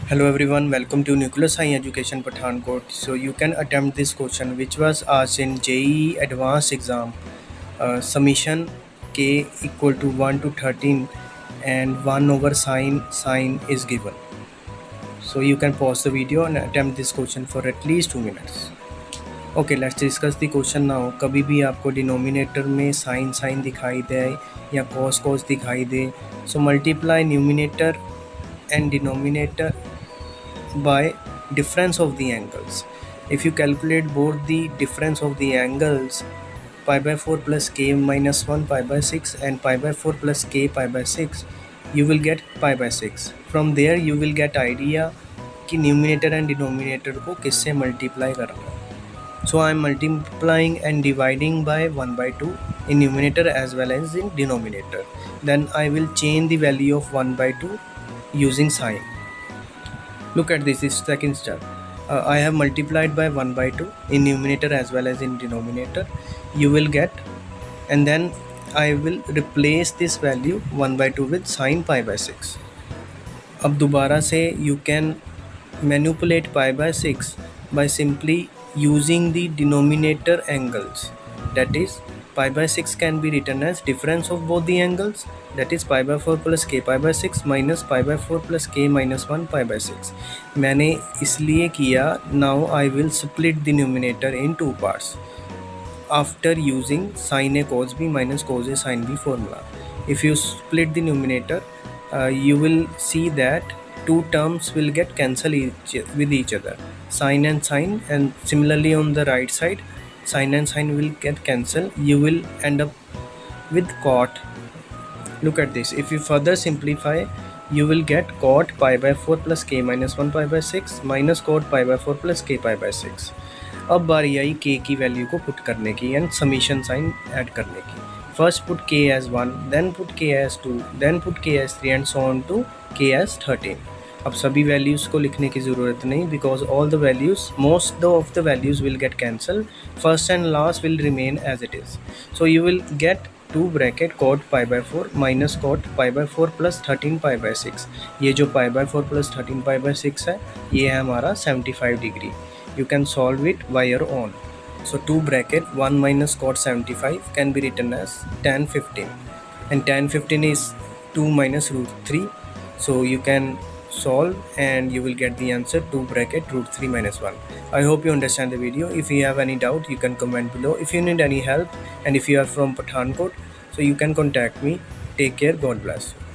Hello everyone, welcome to Nucleus High Education Pathankot. So you can attempt this question which was asked in JEE Advanced Exam. Summation k equal to 1 to 13 and 1 over sine is given. So you can pause the video and attempt this question for at least 2 minutes. Okay, let's discuss the question now. कभी भी आपको denominator में sign दिखाई दे या cos दिखाई दे, so multiply numerator and denominator by difference of the angles. If you calculate both the difference of the angles, pi by 4 plus k minus 1 pi by 6 and pi by 4 plus k pi by 6, you will get pi by 6. From there you will get idea कि numerator and denominator को किससे multiply करना है. So I am multiplying and dividing by 1 by 2 in numerator as well as in denominator. Then I will change the value of 1 by 2 using sign. Look at this second step. I have multiplied by 1 by 2 in numerator as well as in denominator. You will get, and then I will replace this value 1 by 2 with sine pi by 6. अब दोबारा से you can manipulate pi by 6 by simply using the denominator angles. That is, pi by 6 can be written as difference of both the angles, that is pi by 4 plus k pi by 6 minus pi by 4 plus k minus 1 pi by 6. मैंने इसलिए किया. Now I will split the numerator in two parts after using sin a cos b minus cos a sin b formula. If you split the numerator, you will see that two terms will get cancelled with each other, sin and sin, and similarly on the right side sin and sin will get cancelled. You will end up with cot. Look at this. If you further simplify, you will get cot pi by 4 plus k minus 1 pi by 6 minus cot pi by 4 plus k pi by 6. अब बारी आई k की value को put करने की and summation sign add करने की. First put k as 1, then put k as 2, then put k as 3 and so on to k as 13. अब सभी वैल्यूज़ को लिखने की ज़रूरत नहीं, because all the values, most of the values will get cancelled. First and last will remain as it is. So you will get 2 bracket cot pi by 4 minus cot pi by 4 plus 13 pi by 6. ये जो pi by 4 plus 13 pi by 6 है, ये है हमारा 75 degree. You can solve it by your own. So 2 bracket 1 minus cot 75 can be written as tan 15, and tan 15 is 2 minus root 3. So you can solve and you will get the answer 2 bracket root 3 minus 1. I hope you understand the video. If you have any doubt, you can comment below. If you need any help and if you are from Pathankot, so you can contact me. Take care. God bless you.